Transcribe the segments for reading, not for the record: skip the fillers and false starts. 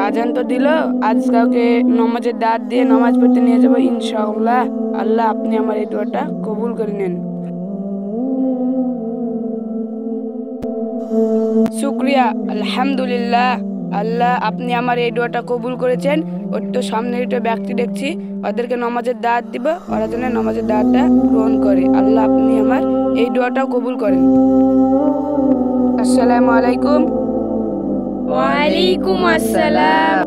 আজান তো দিল, আজ কাউকে নামাজের দাঁত দিয়ে নামাজ পড়তে নিয়ে যাবো ইনশাআল্লাহ। আল্লাহ আপনি আমার এই দোয়াটা কবুল করে নেন। শুকরিয়া, আলহামদুলিল্লাহ। আল্লাহ আপনি আমার এই দোয়াটা কবুল করেছেন। ওর তো সামনে একটা ব্যক্তি দেখছি, ওদেরকে নামাজের দাঁত দিব, ওরা যেন নামাজের দাঁতটা গ্রহণ করে। আল্লাহ আপনি আমার এই দোয়াটাও কবুল করেন। আসসালামু আলাইকুম। ওয়ালাইকুম আসসালাম।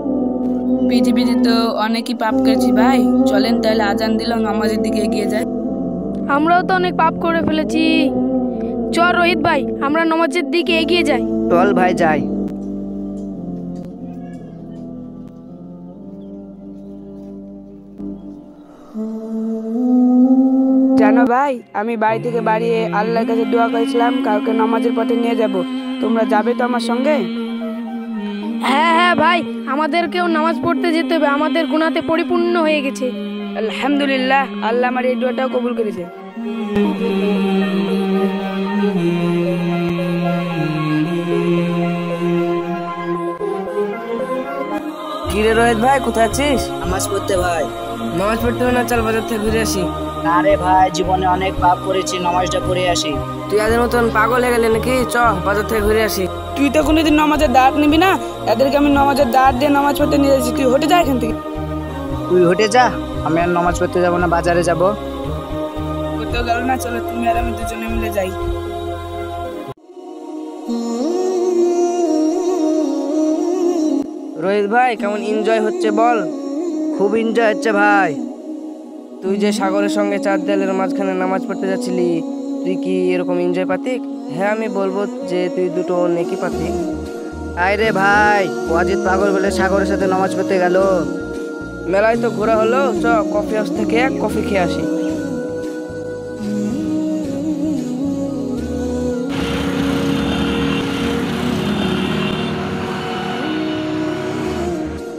পৃথিবীতে তো অনেকই পাপ করেছি ভাই, চলেন তাহলে আজান দিল নামাজের দিকে এগিয়ে যাই। আমরাও তো অনেক পাপ করে ফেলেছি। চল রোহিত ভাই, আমরা নামাজের দিকে এগিয়ে যাই। চল ভাই যাই। জানো ভাই, আমি বাড়ি থেকে বাড়িয়ে আল্লাহর কাছে দোয়া করেছিলাম কাউকে নামাজের পথে নিয়ে যাব। তোমরা যাবে তো আমার সঙ্গে? হ্যাঁ হ্যাঁ ভাই, আমাদেরকেও নামাজ পড়তে যেতে হবে, আমাদের গুনাতে পরিপূর্ণ হয়ে গেছে। আলহামদুলিল্লাহ, আল্লাহ আমার এই দোয়াটাও কবুল করেছে। কিরে রোহিত ভাই, কোথায় আছিস? নামাজ পড়তে ভাই। নামাজ পড়তে হবে না, চল বাজার থেকে ঘুরে আসি। না রে ভাই, জীবনে অনেক পাপ করেছি, নামাজটা পড়ে আসি। তুই আদের মতন পাগল হয়ে গেলি নাকি? চ বাজার থেকে ঘুরে আসি। তুই তো কোনোদিন নামাজের দাঁত নিবি না, এদেরকে আমি নামাজের দাঁত দিয়ে নামাজ পড়তে নিয়ে যাচ্ছি। তুই হটে যা এখান থেকে। তুই হেঁটে যা, আমি আর নামাজ পড়তে যাবো না, বাজারে যাব। কোথাও গেল না, চলো তুমি আর আমি দুজনে মিলে যাই। রোহিত ভাই, কেমন এনজয় হচ্ছে বল? খুব এনজয় হচ্ছে ভাই। তুই যে সাগরের সঙ্গে চার দেয়ালের মাঝখানে নামাজ পড়তে যাচ্ছিলি, তুই কি এরকম এনজয় পাতিক? হ্যাঁ, আমি বলবো যে তুই দুটো নেকি পাতিক। আয় রে ভাই, ওয়াজিদ পাগল বলে সাগরের সাথে নামাজ পড়তে গেল। মেলায় তো ঘোরা হলো, চ কফি হাউস থেকে এক কফি খেয়ে আসি।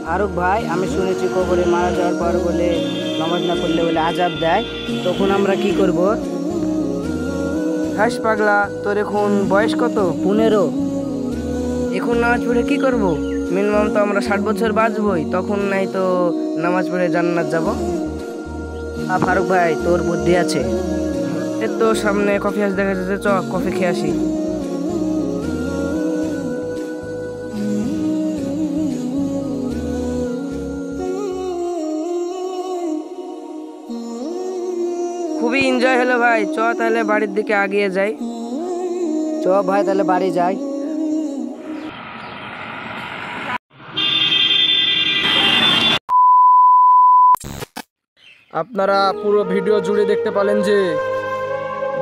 ফারুক ভাই, আমি শুনেছি কবরে মারা যাওয়ার পর বলে নামাজ না পড়লে বলে আজাব দেয়, তখন আমরা কি করব? হাস পাগলা, তোর এখন বয়স কত? 15। এখন নামাজ পড়ে কি করব? মিনিমাম তো আমরা 60 বছর বাঁচবই, তখন নাই তো নামাজ পড়ে জান্নাত যাব। ফারুক ভাই, তোর বুদ্ধি আছে। এর তো সামনে কফি হাউস দেখা যাচ্ছে, চ কফি খেয়ে আসি। খুবই এনজয় হলো ভাই, চ তাহলে বাড়ির দিকে আগিয়ে যাই। চ ভাই, তাহলে বাড়ি যাই। আপনারা পুরো ভিডিও জুড়ে দেখতে পেলেন যে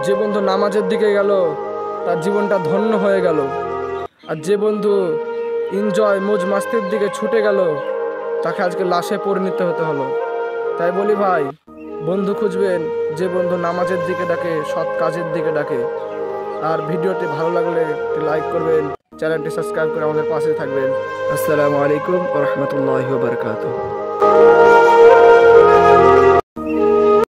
যে বন্ধু নামাজের দিকে গেল তার জীবনটা ধন্য হয়ে গেল, আর যে বন্ধু এনজয় মোজ মাস্তির দিকে ছুটে গেল তাকে আজকে লাশে পরিণত হতে হলো। তাই বলি ভাই, বন্ধু খুঁজবেন যে বন্ধু নামাজের দিকে ডাকে, সৎ কাজের দিকে ডাকে। আর ভিডিওটি ভালো লাগলে একটি লাইক করবেন, চ্যানেলটি সাবস্ক্রাইব করে আমাদের পাশে থাকবেন। আসসালামু আলাইকুম ওয়া রাহমাতুল্লাহি ওয়া বারাকাতুহু।